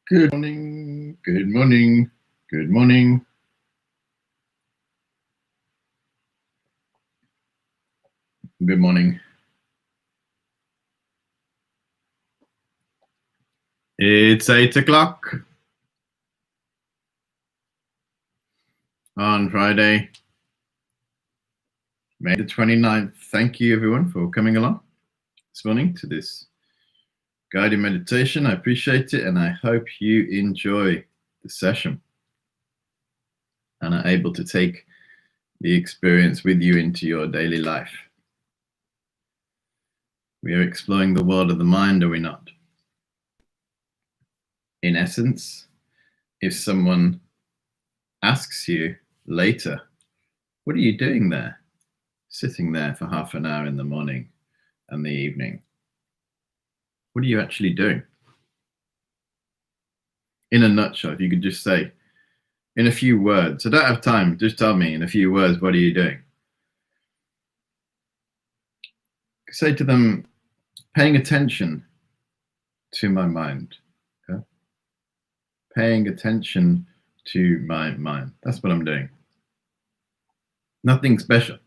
Good morning, good morning, good morning. Good morning. It's 8 o'clock on Friday, May the 29th. Thank you everyone for coming along this morning to this guided meditation. I appreciate it and I hope you enjoy the session and are able to take the experience with you into your daily life. We are exploring the world of the mind, are we not? In essence, if someone asks you later, what are you doing there? Sitting there for half an hour in the morning and the evening. What are you actually doing? In a nutshell, if you could just say, in a few words, I don't have time, just tell me in a few words, what are you doing? Say to them, paying attention to my mind. Okay? Paying attention to my mind. That's what I'm doing. Nothing special.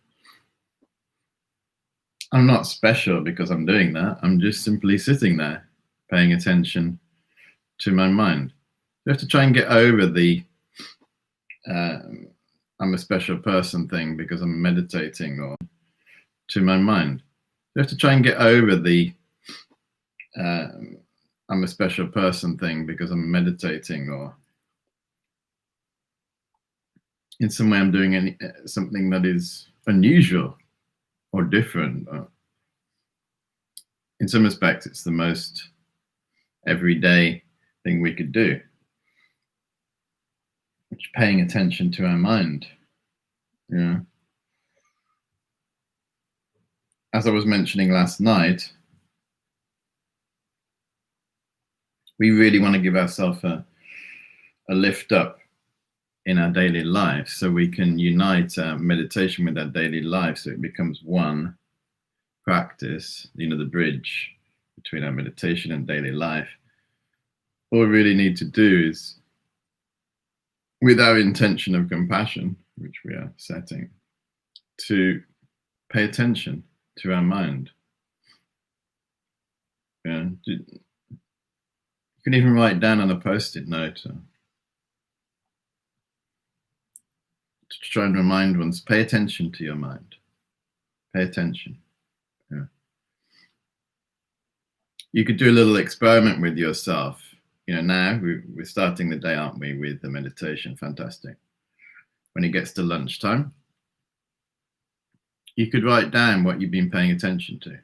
I'm not special because I'm doing that. I'm just simply sitting there, paying attention to my mind. You have to try and get over the I'm a special person thing because I'm meditating, or to my mind. You have to try and get over the I'm a special person thing because I'm meditating, or in some way I'm doing something that is unusual or different. In some respects, it's the most everyday thing we could do, which is paying attention to our mind. Yeah. As I was mentioning last night, we really want to give ourselves a lift up in our daily life so we can unite our meditation with our daily life so it becomes one practice, the bridge between our meditation and daily life. All we really need to do is, with our intention of compassion, which we are setting, to pay attention to our mind. Yeah. You can even write down on a post-it note to try and remind ones, pay attention to your mind. Pay attention. Yeah. You could do a little experiment with yourself. Now we're starting the day, aren't we, with the meditation. Fantastic. When it gets to lunchtime, you could write down what you've been paying attention to.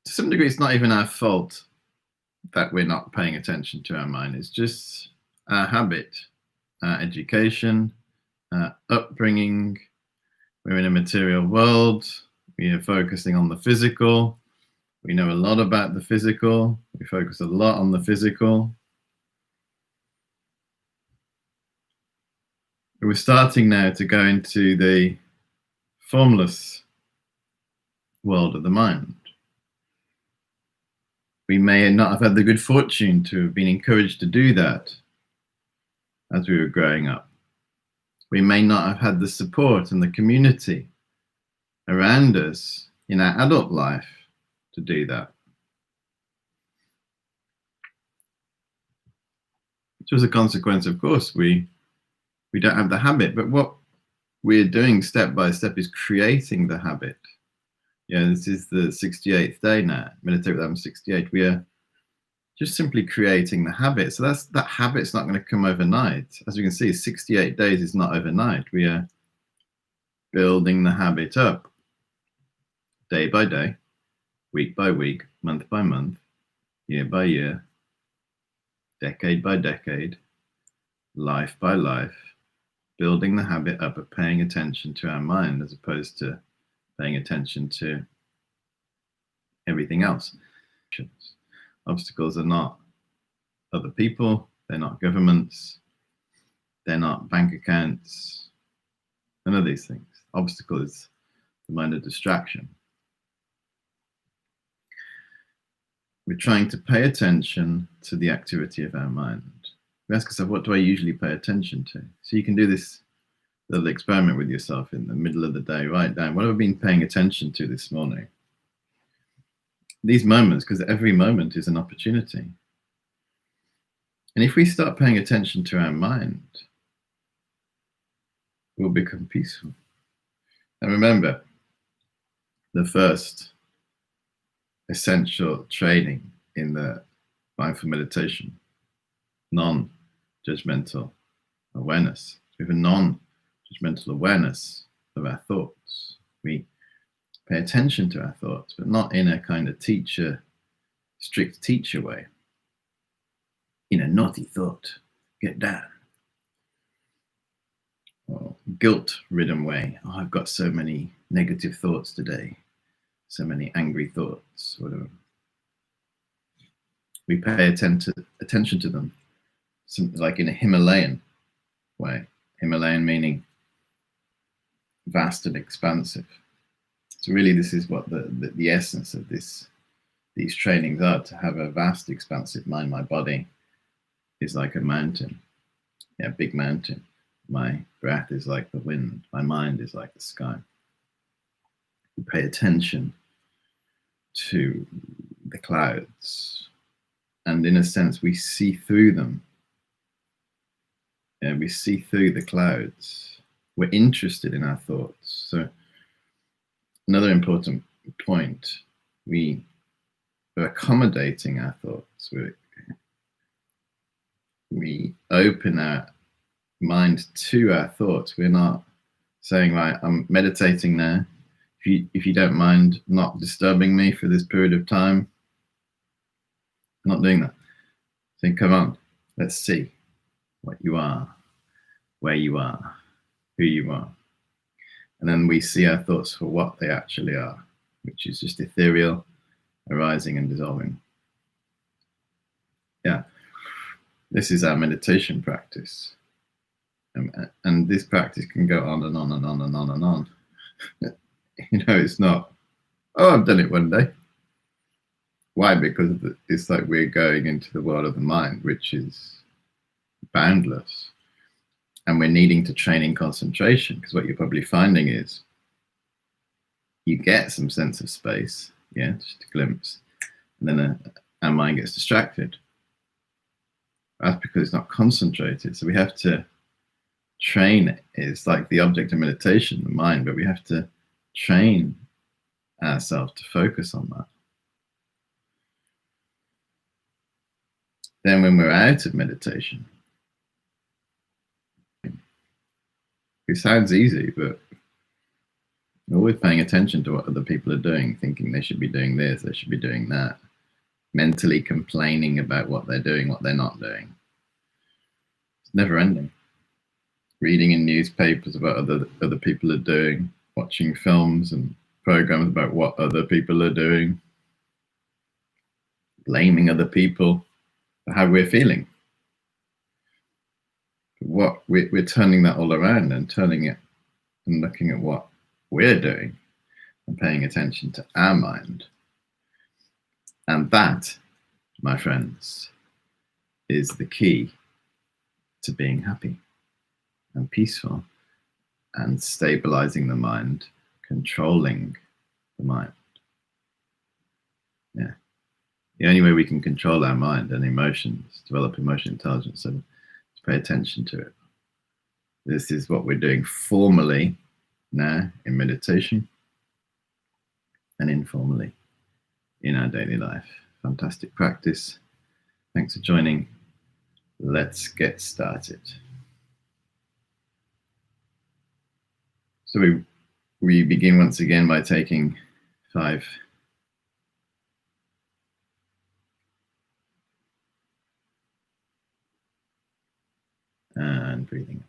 To some degree, it's not even our fault that we're not paying attention to our mind. It's just our habit, our education, our upbringing. We're in a material world. We are focusing on the physical. We know a lot about the physical. We focus a lot on the physical. We're starting now to go into the formless world of the mind. We may not have had the good fortune to have been encouraged to do that as we were growing up. We may not have had the support and the community around us in our adult life to do that. Which was a consequence, of course, we don't have the habit, but what we're doing step by step is creating the habit. Yeah, this is the 68th day now. Meditate with Adam 68. We are just simply creating the habit. So that habit's not going to come overnight. As you can see, 68 days is not overnight. We are building the habit up day by day, week by week, month by month, year by year, decade by decade, life by life, building the habit up of paying attention to our mind as opposed to paying attention to everything else. Obstacles are not other people, they're not governments, they're not bank accounts, none of these things. Obstacle is the mind of distraction. We're trying to pay attention to the activity of our mind. We ask ourselves, what do I usually pay attention to? So you can do this little experiment with yourself in the middle of the day. Write down, what have I been paying attention to this morning? These moments, because every moment is an opportunity. And if we start paying attention to our mind, we'll become peaceful. And remember, the first essential training in the mindful meditation, non-judgmental awareness. We have a non-judgmental awareness of our thoughts. We pay attention to our thoughts, but not in a kind of strict teacher way. In a naughty thought, get down. Or guilt-ridden way. Oh, I've got so many negative thoughts today. So many angry thoughts, whatever. We pay attention to them, like in a Himalayan way. Himalayan meaning vast and expansive. So really, this is what the essence of these trainings are: to have a vast, expansive mind. My body is like a mountain, big mountain. My breath is like the wind. My mind is like the sky. We pay attention to the clouds, and in a sense, we see through them. We see through the clouds. We're interested in our thoughts. So another important point, we're accommodating our thoughts. We open our mind to our thoughts. We're not saying, right, I'm meditating now. If you don't mind not disturbing me for this period of time, I'm not doing that. Saying, come on, let's see what you are, where you are, who you are. And then we see our thoughts for what they actually are, which is just ethereal, arising and dissolving. Yeah, this is our meditation practice. And this practice can go on and on and on and on and on. It's not, oh, I've done it one day. Why? Because it's like we're going into the world of the mind, which is boundless. And we're needing to train in concentration, because what you're probably finding is you get some sense of space, just a glimpse, and then our mind gets distracted. That's because it's not concentrated. So we have to train it. It's like the object of meditation, the mind, but we have to train ourselves to focus on that. Then when we're out of meditation, it sounds easy, but we're always paying attention to what other people are doing, thinking they should be doing this, they should be doing that, mentally complaining about what they're doing, what they're not doing. It's never ending. Reading in newspapers about other people are doing, watching films and programs about what other people are doing, blaming other people for how we're feeling. What we're turning that all around and turning it and looking at what we're doing and paying attention to our mind. And that, my friends, is the key to being happy and peaceful and stabilizing the mind, controlling the mind. Yeah. The only way we can control our mind and emotions, develop emotional intelligence, and to pay attention to it. This is what we're doing formally now in meditation and informally in our daily life. Fantastic practice. Thanks for joining. Let's get started. So we begin once again by taking 5 and breathing.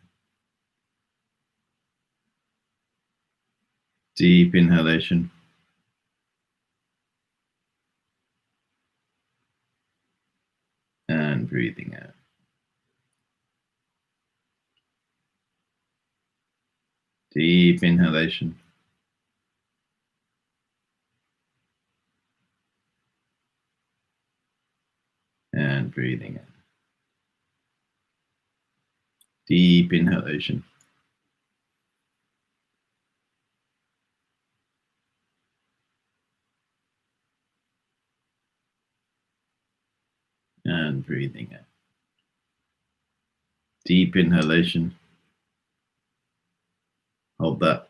Deep inhalation. And breathing out. Deep inhalation. And breathing in. Deep inhalation. And breathing in. Deep inhalation. Hold that.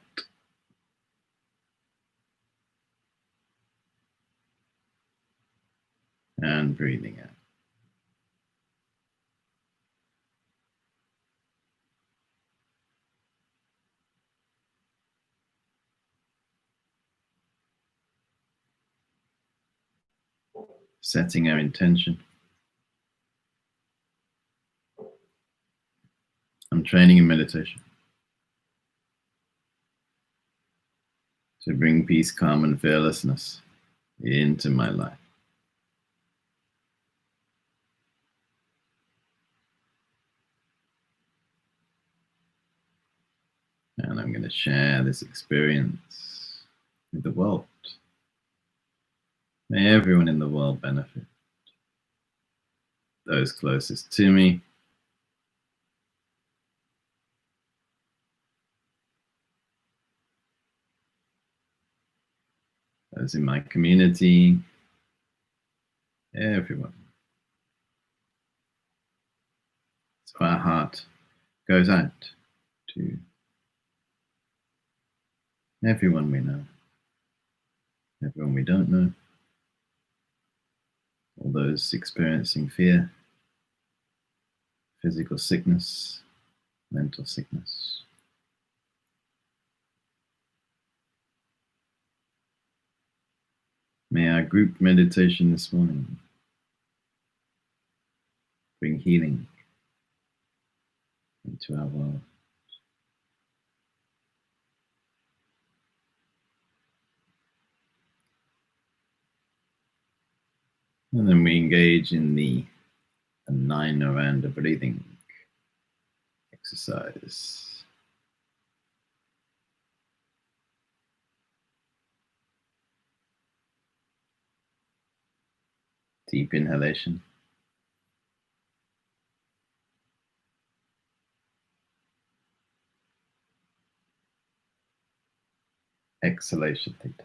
And breathing in. Setting our intention. I'm training in meditation to bring peace, calm, and fearlessness into my life. And I'm going to share this experience with the world. May everyone in the world benefit. Those closest to me, those in my community, everyone. So our heart goes out to everyone we know, everyone we don't know, all those experiencing fear, physical sickness, mental sickness. May our group meditation this morning bring healing into our world. And then we engage in the 9 around the breathing exercise. Deep inhalation. Exhalation. Theta.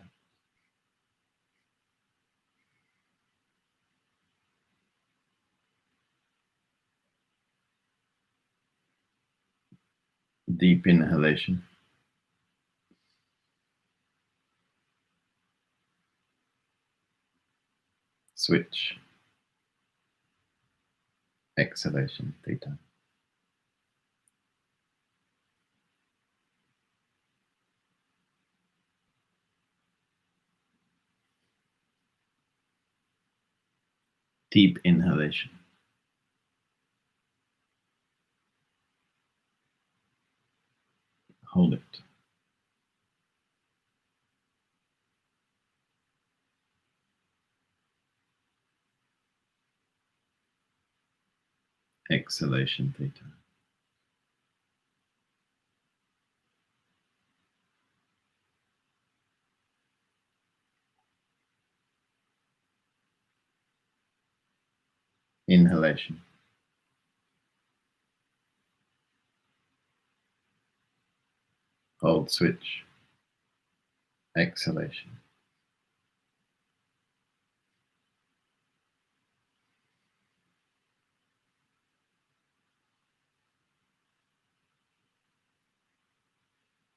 Deep inhalation. Switch. Exhalation. Theta. Deep inhalation. Hold it. Exhalation. Theta. Inhalation. Hold, switch. Exhalation.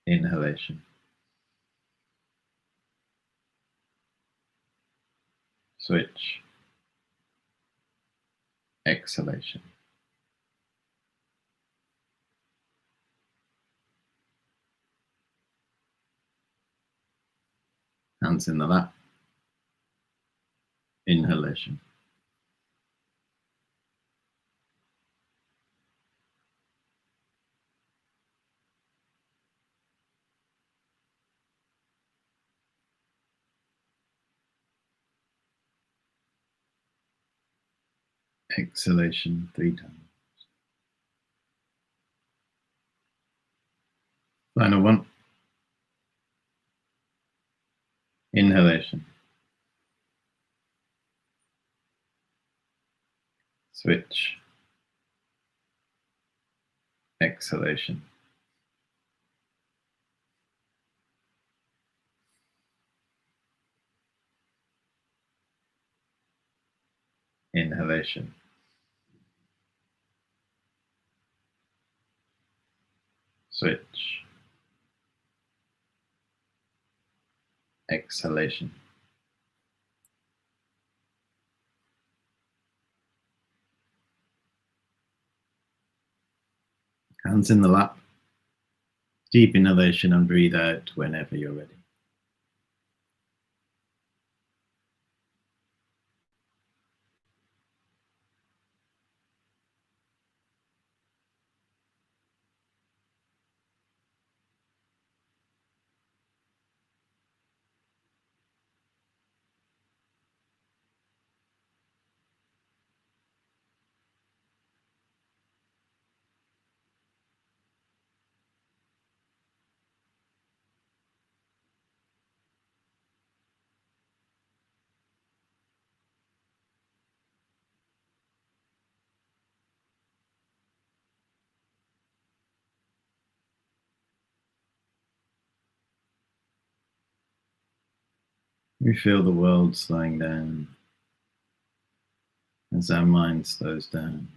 Inhalation. Switch. Exhalation. Hands in the lap. Inhalation. Exhalation 3 times. Final one. Inhalation. Switch. Exhalation. Inhalation. Switch. Exhalation. Hands in the lap. Deep inhalation and breathe out whenever you're ready. We feel the world slowing down as our mind slows down.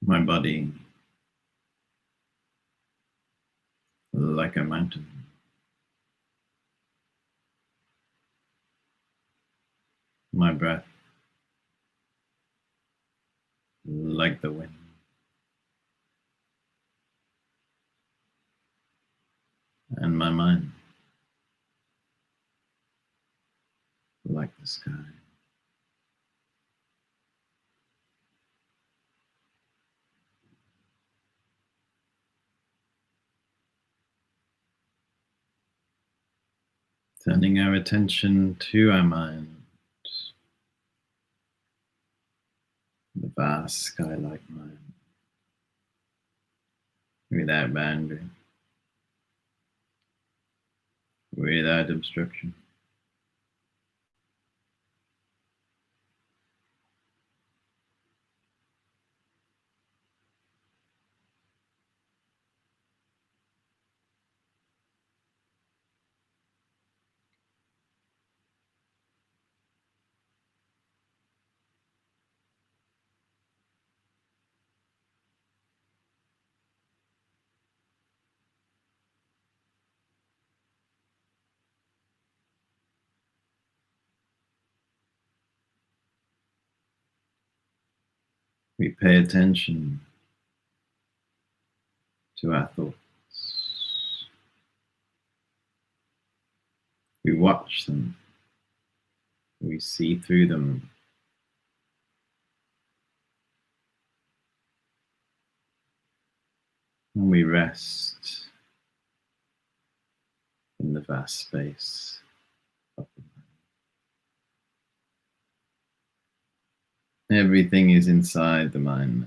My body like a mountain. My breath like the wind. And my mind like the sky. Turning our attention to our mind, the vast sky-like mind, without boundary, without obstruction. We pay attention to our thoughts. We watch them. We see through them. And we rest in the vast space of the mind. Everything is inside the mind now.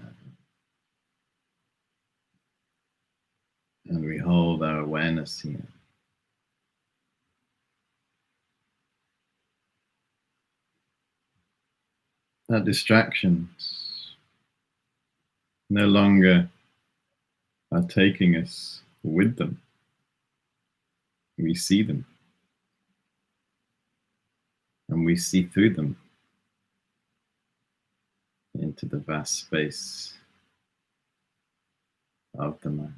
And we hold our awareness here. Our distractions no longer are taking us with them. We see them. And we see through them into the vast space of the mind.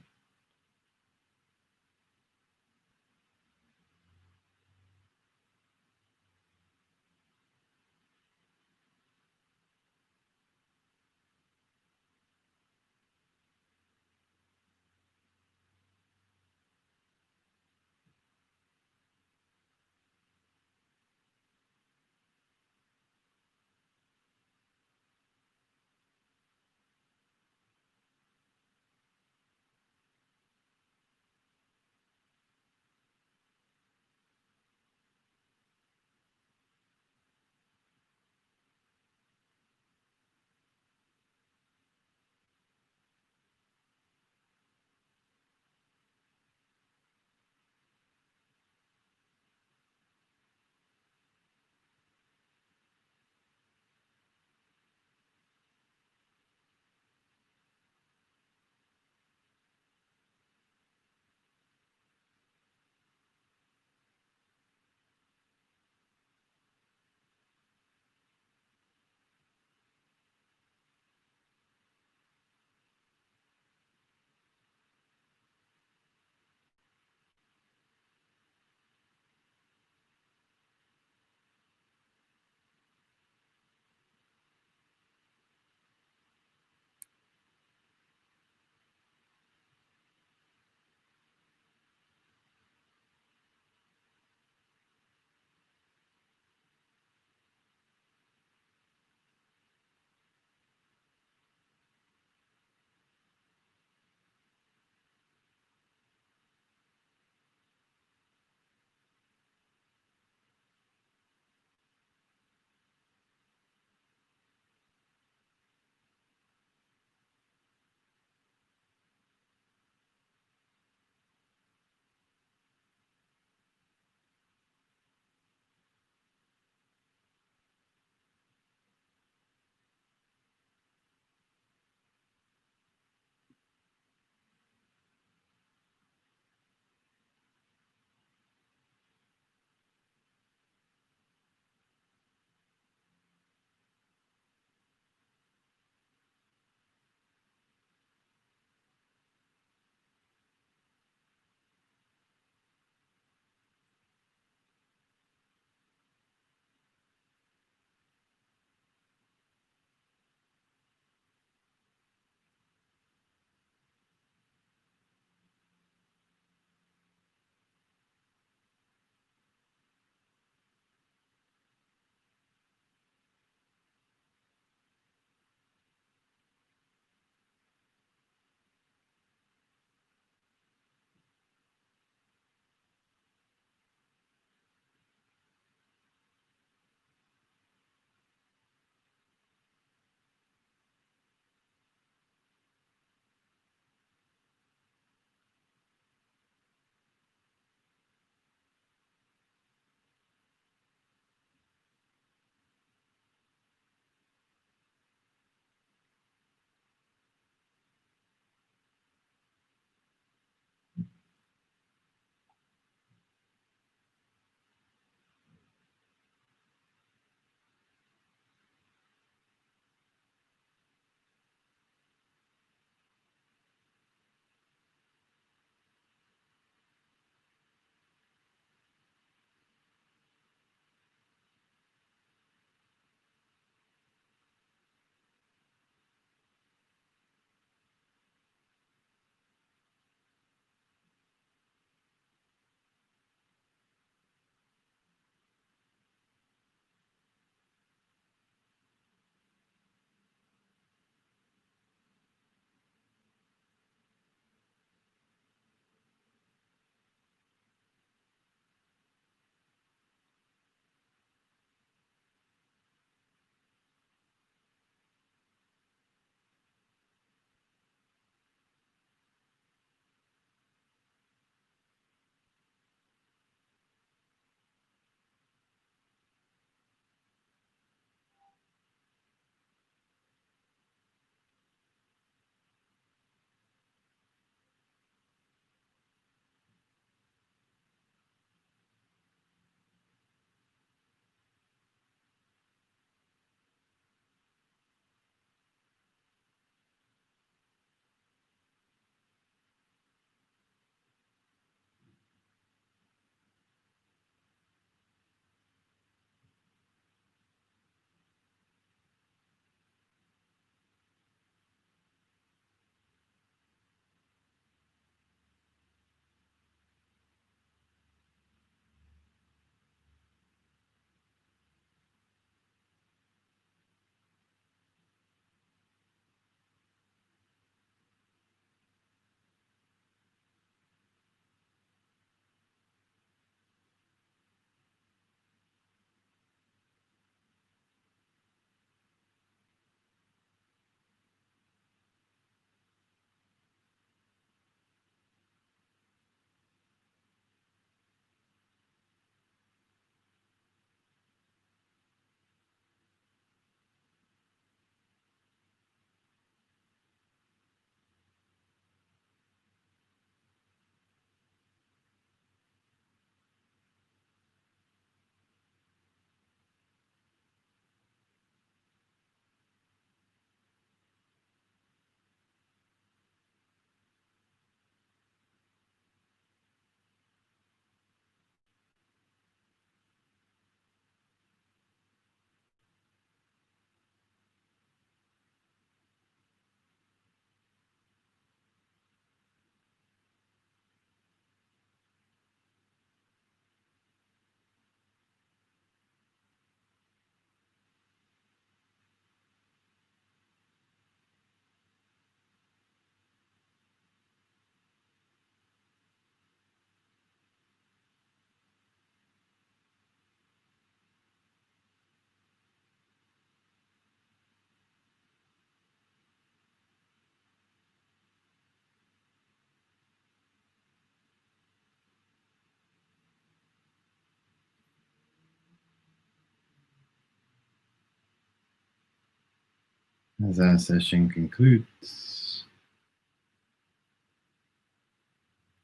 As our session concludes,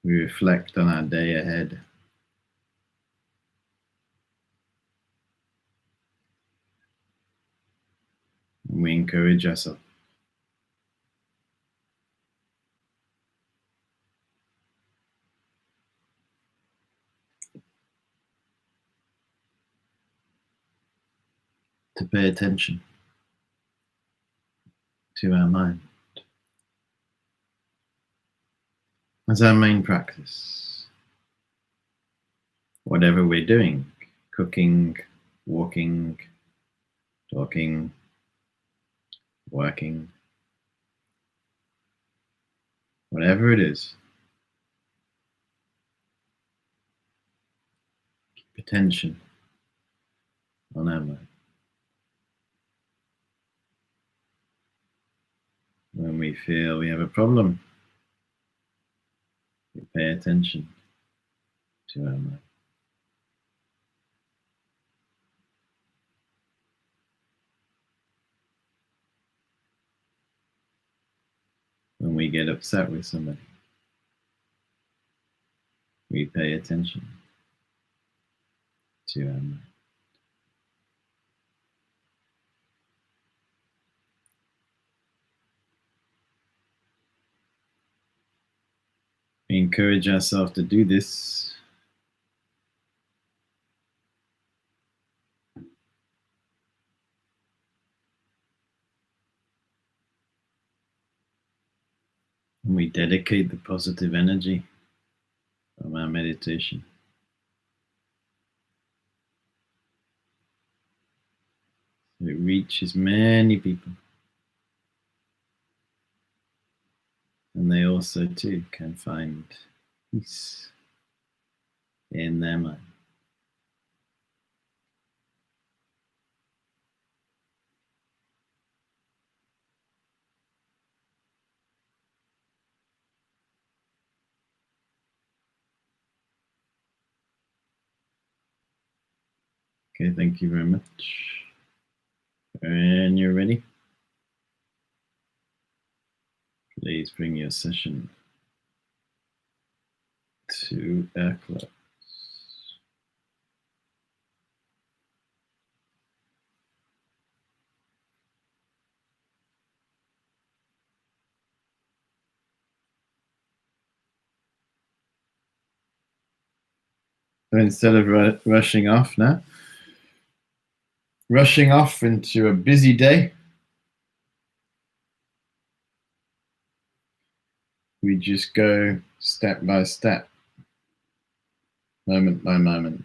we reflect on our day ahead. And we encourage ourselves to pay attention to our mind as our main practice. Whatever we're doing, cooking, walking, talking, working, whatever it is, keep attention on our mind. When we feel we have a problem, we pay attention to our mind. When we get upset with somebody, we pay attention to our mind. We encourage ourselves to do this and we dedicate the positive energy of our meditation so it reaches many people, and they also too can find peace in their mind. Okay, thank you very much. When you're ready, please bring your session to a close. So instead of rushing off into a busy day, we just go step by step, moment by moment.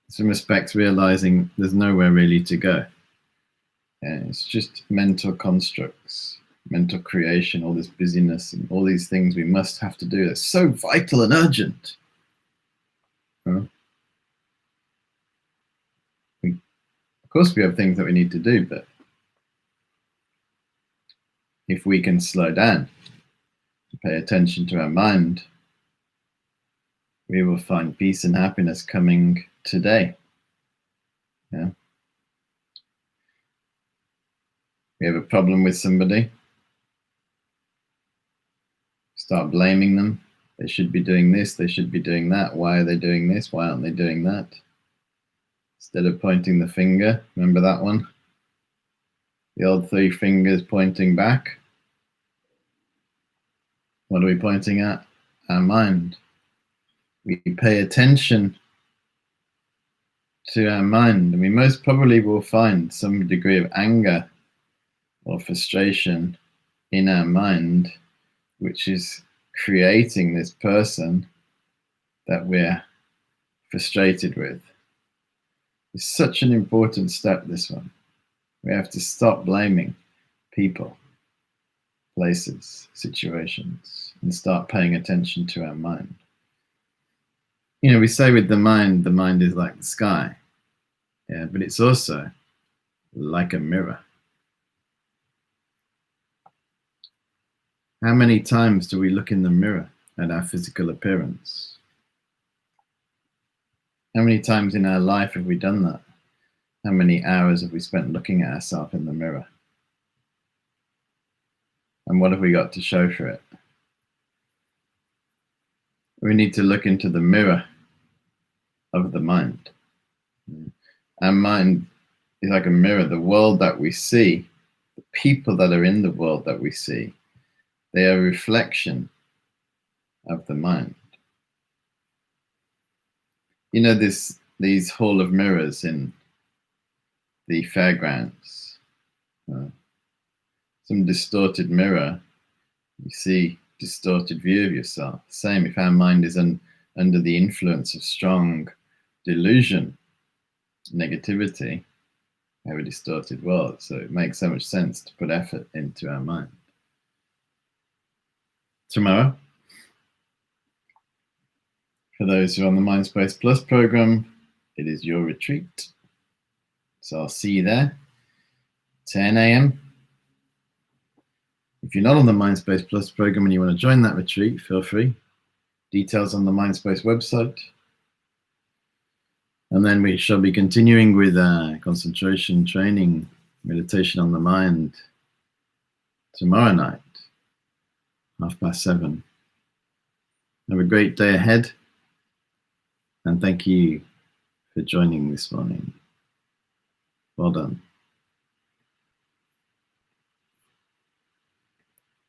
In some respects, realizing there's nowhere really to go. And it's just mental constructs, mental creation, all this busyness and all these things we must have to do. That's so vital and urgent. Of course, we have things that we need to do, but if we can slow down, pay attention to our mind, we will find peace and happiness coming today. Yeah. We have a problem with somebody, start blaming them. They should be doing this, they should be doing that. Why are they doing this? Why aren't they doing that? Instead of pointing the finger, remember that one? The old three fingers pointing back. What are we pointing at? Our mind. We pay attention to our mind, and we most probably will find some degree of anger or frustration in our mind, which is creating this person that we're frustrated with. It's such an important step, this one. We have to stop blaming people, places, situations, and start paying attention to our mind. You know, we say with the mind is like the sky. Yeah, but it's also like a mirror. How many times do we look in the mirror at our physical appearance? How many times in our life have we done that? How many hours have we spent looking at ourselves in the mirror? And what have we got to show for it? We need to look into the mirror of the mind. Our mind is like a mirror. The world that we see, the people that are in the world that we see, they are a reflection of the mind. You know, these hall of mirrors in the fairgrounds, some distorted mirror, you see distorted view of yourself. Same if our mind is under the influence of strong delusion, negativity, we have a distorted world. So it makes so much sense to put effort into our mind. Tomorrow, for those who are on the Mindspace Plus program, it is your retreat. So I'll see you there, 10 a.m. If you're not on the Mindspace Plus program and you want to join that retreat, feel free. Details on the Mindspace website. And then we shall be continuing with concentration training, meditation on the mind tomorrow night, 7:30. Have a great day ahead. And thank you for joining this morning. Well done.